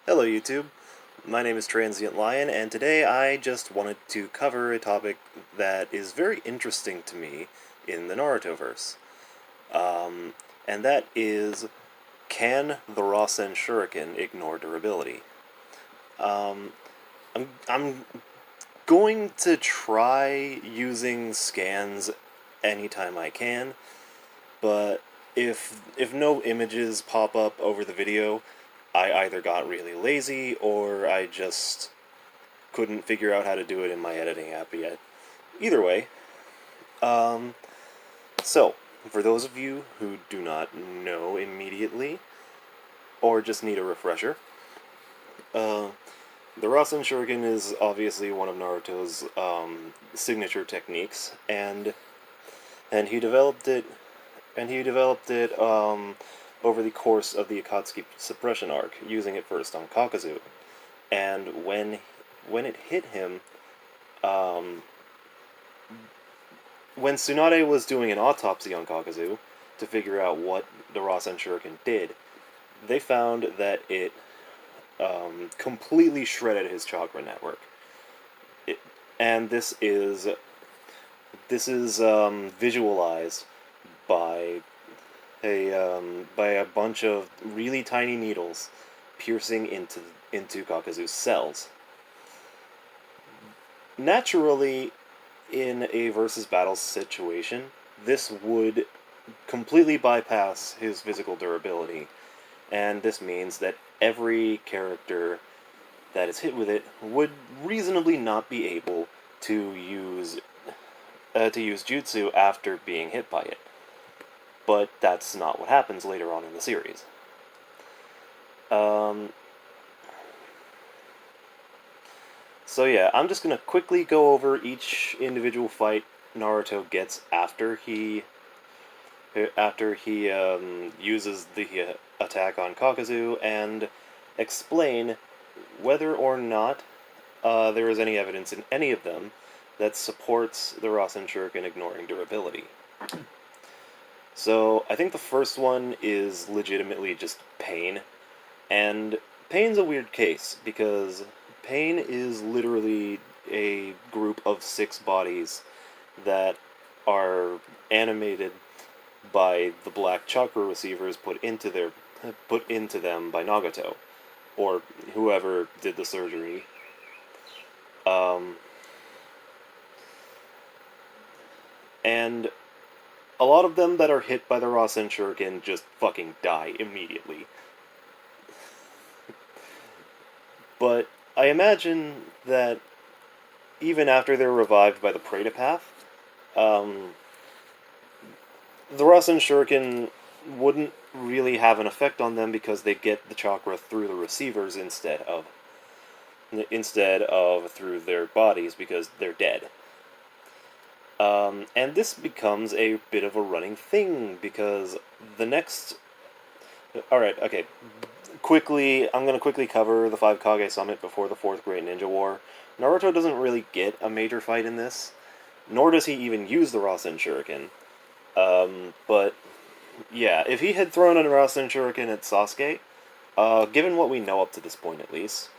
Hello YouTube, my name is Transient Lion, and today I just wanted to cover a topic that is very interesting to me in the Naruto-verse. And that is, can the Rasenshuriken ignore durability? Um, I'm going to try using scans anytime I can, but if no images pop up over the video, I either got really lazy or I just couldn't figure out how to do it in my editing app yet. Either way, um, so, for those of you who do not know immediately, or just need a refresher, uh, the Rasenshuriken is obviously one of Naruto's signature techniques, and he developed it over the course of the Akatsuki suppression arc, using it first on Kakazu. And when it hit him, um, when Tsunade was doing an autopsy on Kakazu to figure out what the Rasenshuriken did, they found that it completely shredded his chakra network. And this is visualized by a bunch of really tiny needles piercing into Kakazu's cells. Naturally, in a versus battle situation, this would completely bypass his physical durability, and this means that every character that is hit with it would reasonably not be able to use jutsu after being hit by it. But that's not what happens later on in the series. So yeah, I'm just gonna quickly go over each individual fight Naruto gets after he uses the attack on Kakazu, and explain whether or not there is any evidence in any of them that supports the Rasenshuriken ignoring durability. So, I think the first one is legitimately just Pain, and Pain's a weird case, because Pain is literally a group of 6 bodies that are animated by the black chakra receivers put into them by Nagato, or whoever did the surgery. And a lot of them that are hit by the Rasenshuriken just fucking die immediately. But I imagine that even after they're revived by the Pratapath, the Rasenshuriken wouldn't really have an effect on them because they get the chakra through the receivers instead of through their bodies, because they're dead. And this becomes a bit of a running thing, because the next... Alright, okay. I'm going to quickly cover the 5 Kage Summit before the 4th Great Ninja War. Naruto doesn't really get a major fight in this, nor does he even use the Rasenshuriken. But, yeah, if he had thrown a Rasenshuriken at Sasuke, given what we know up to this point at least,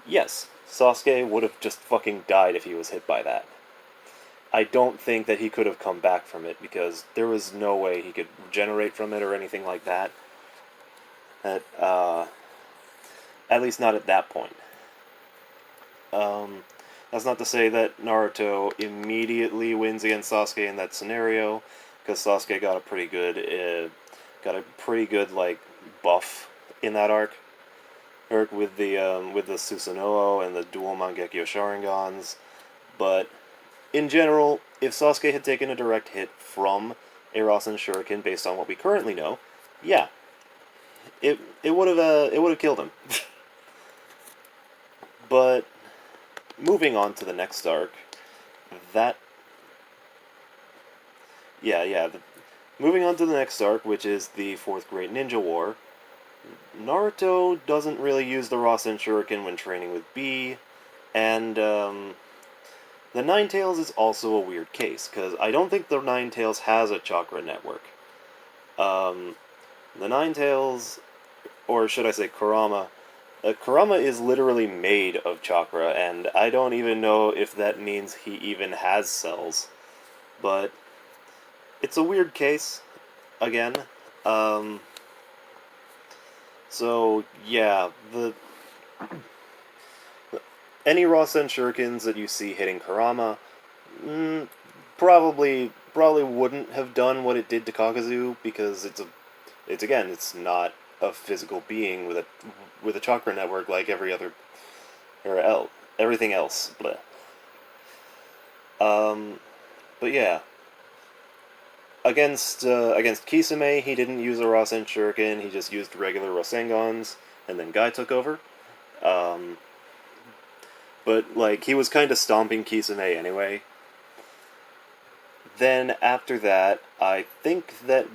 yes, Sasuke would have just fucking died if he was hit by that. I don't think that he could have come back from it, because there was no way he could regenerate from it or anything like that. At least not at that point. That's not to say that Naruto immediately wins against Sasuke in that scenario, because Sasuke got a pretty good like buff in that arc with the Susanoo and the dual Mangekyo Sharingans. But in general, if Sasuke had taken a direct hit from a Rasenshuriken based on what we currently know, yeah, it would have killed him. But moving on to the next arc, moving on to the next arc, which is the 4th Great Ninja War, Naruto doesn't really use the Rasenshuriken when training with B, and the Ninetales is also a weird case, because I don't think the Ninetales has a chakra network. The Ninetales, or should I say Kurama, Kurama is literally made of chakra, and I don't even know if that means he even has cells. But it's a weird case, again. Um, so, yeah, any Rasenshurikens that you see hitting Kurama, mm, probably wouldn't have done what it did to Kakazu, because it's not a physical being with a chakra network like every other everything else. Bleh. Um, but yeah, against Kisame, he didn't use a Rasenshuriken. He just used regular Rasengans, and then Guy took over. Um, but like he was kind of stomping Kisame anyway. Then after that, I think that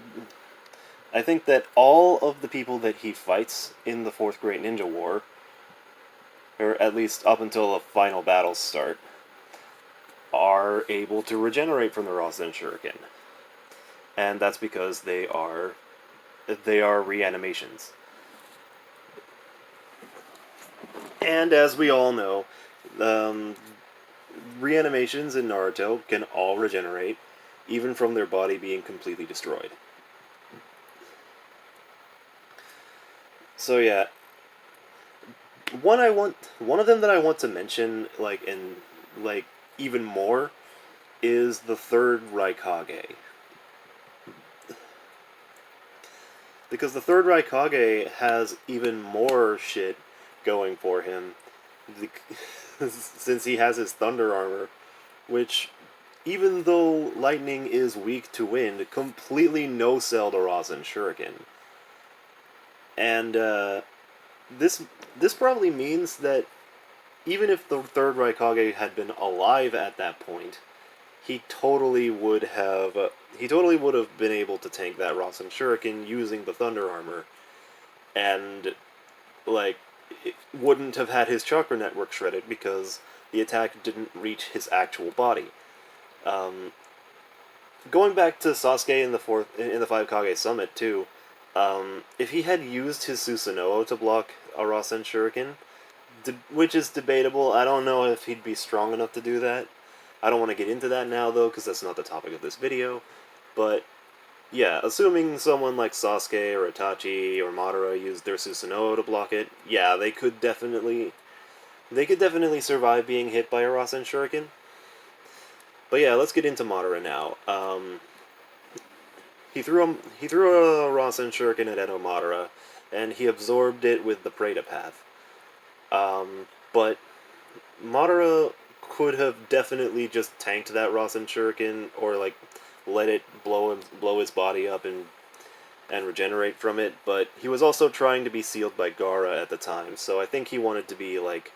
all of the people that he fights in the Fourth Great Ninja War, or at least up until the final battles start, are able to regenerate from the Rasenshuriken. And that's because they are reanimations. And as we all know, reanimations in Naruto can all regenerate, even from their body being completely destroyed. So yeah, one of them that I want to mention, like even more, is the third Raikage. Because the third Raikage has even more shit going for him, since he has his thunder armor, which, even though lightning is weak to wind, completely no-selled a Rasenshuriken. And this probably means that even if the third Raikage had been alive at that point, he totally would have been able to tank that Rasenshuriken using the thunder armor, and like it wouldn't have had his chakra network shredded because the attack didn't reach his actual body. Um, Going back to Sasuke in the Five Kage Summit too, if he had used his Susanoo to block a Rasenshuriken, which is debatable, I don't know if he'd be strong enough to do that. I don't want to get into that now, though, because that's not the topic of this video. But, yeah, assuming someone like Sasuke or Itachi or Madara used their Susanoo to block it, yeah, they could definitely survive being hit by a Rasenshuriken. But yeah, let's get into Madara now. He threw a Rasenshuriken at Edo Madara, and he absorbed it with the Preta Path. But Madara could have definitely just tanked that Rasenshuriken, or like let it blow his body up and regenerate from it. But he was also trying to be sealed by Gaara at the time, so I think he wanted to be like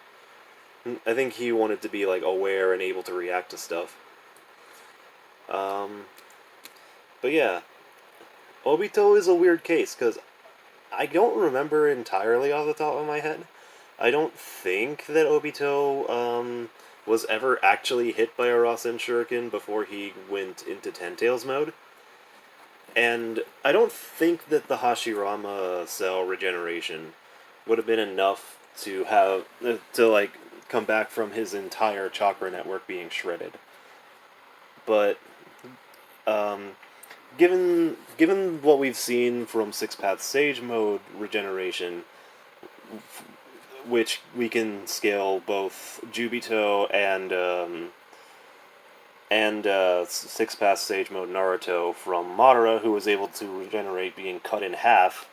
aware and able to react to stuff. But yeah, Obito is a weird case because I don't remember entirely off the top of my head. I don't think that Obito was ever actually hit by a Rasenshuriken before he went into Ten Tails mode. And I don't think that the Hashirama cell regeneration would have been enough to come back from his entire chakra network being shredded. But given what we've seen from Six Path Sage mode regeneration, which we can scale both Jubito and Six Path Sage mode Naruto from Madara, who was able to regenerate being cut in half.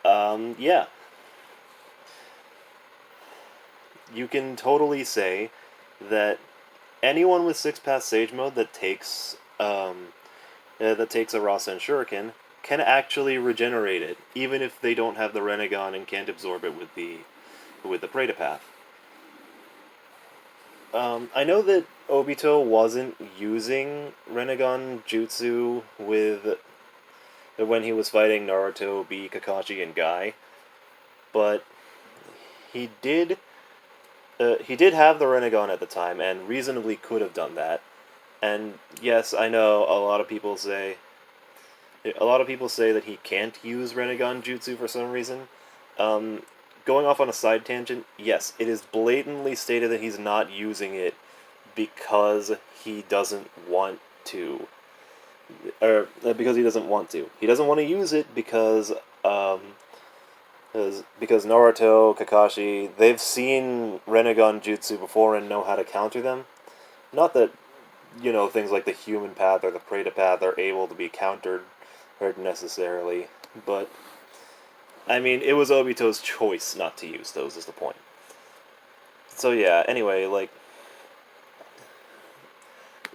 Yeah, you can totally say that anyone with Six Path Sage mode that takes a Rasenshuriken can actually regenerate it, even if they don't have the Renegon and can't absorb it with the Preta Path. I know that Obito wasn't using Renegon Jutsu when he was fighting Naruto, B, Kakashi, and Guy, but he did have the Renegon at the time, and reasonably could have done that. And yes, I know a lot of people say that he can't use Renegon Jutsu for some reason. going off on a side tangent, yes, it is blatantly stated that he's not using it because he doesn't want to. Or because he doesn't want to. He doesn't want to use it because Naruto, Kakashi, they've seen Rinnegan Jutsu before and know how to counter them. Not that, things like the human path or the Preta path are able to be countered necessarily, but, I mean, it was Obito's choice not to use those, is the point. So yeah, anyway,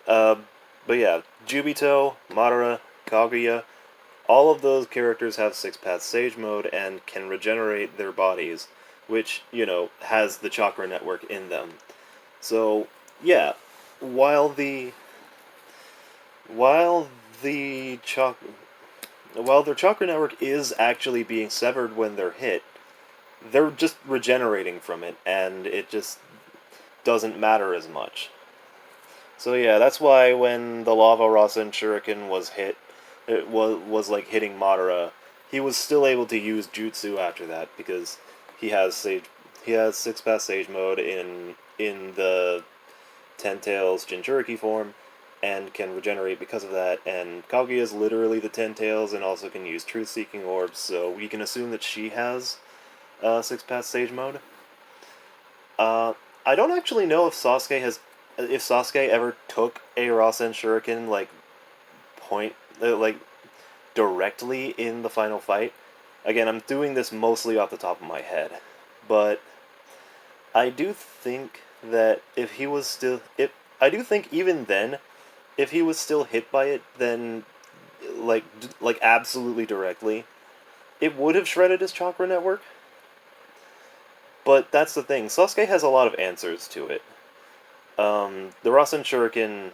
but yeah, Jubito, Madara, Kaguya, all of those characters have six-path Sage Mode and can regenerate their bodies, which, has the chakra network in them. So, yeah, while the while the chakra while their chakra network is actually being severed when they're hit, they're just regenerating from it, and it just doesn't matter as much. So yeah, that's why when the Lava Rasenshuriken was hit, it was like hitting Madara, he was still able to use Jutsu after that because he has six pass Sage Mode in the Ten Tails Jinchuriki form, and can regenerate because of that. And Kaguya is literally the Ten Tails and also can use Truth Seeking Orbs, so we can assume that she has six pass Sage Mode. I don't actually know if Sasuke ever took a Rasenshuriken like directly in the final fight. Again, I'm doing this mostly off the top of my head, but I do think that I do think even then, if he was still hit by it, then like absolutely directly, it would have shredded his chakra network. But that's the thing, Sasuke has a lot of answers to it. The Rasen Shuriken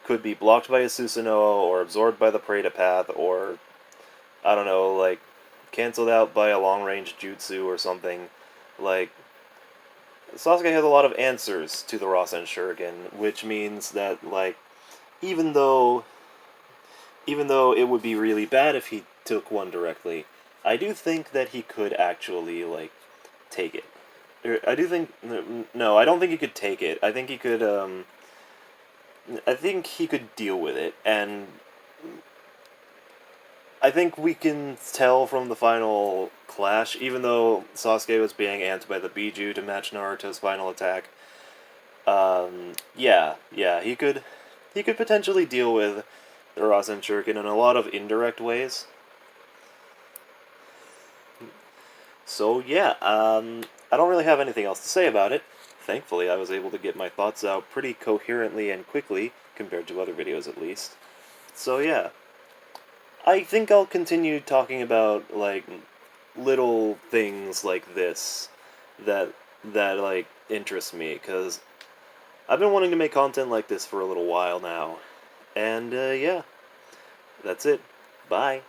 could be blocked by a Susanoo, or absorbed by the Preta Path, or, I don't know, like, cancelled out by a long-range jutsu or something. Like, Sasuke has a lot of answers to the Rasen Shuriken, which means that, like, even though it would be really bad if he took one directly, I do think that he could actually, like, take it. I do think... No, I don't think he could take it. I think he could, I think he could deal with it, and I think we can tell from the final clash, even though Sasuke was being amped by the Biju to match Naruto's final attack, yeah, he could potentially deal with the Rasen Shuriken in a lot of indirect ways. So yeah, I don't really have anything else to say about it. Thankfully, I was able to get my thoughts out pretty coherently and quickly, compared to other videos at least. So yeah, I think I'll continue talking about, like, little things like this that like, interest me, because I've been wanting to make content like this for a little while now. And, yeah, that's it. Bye.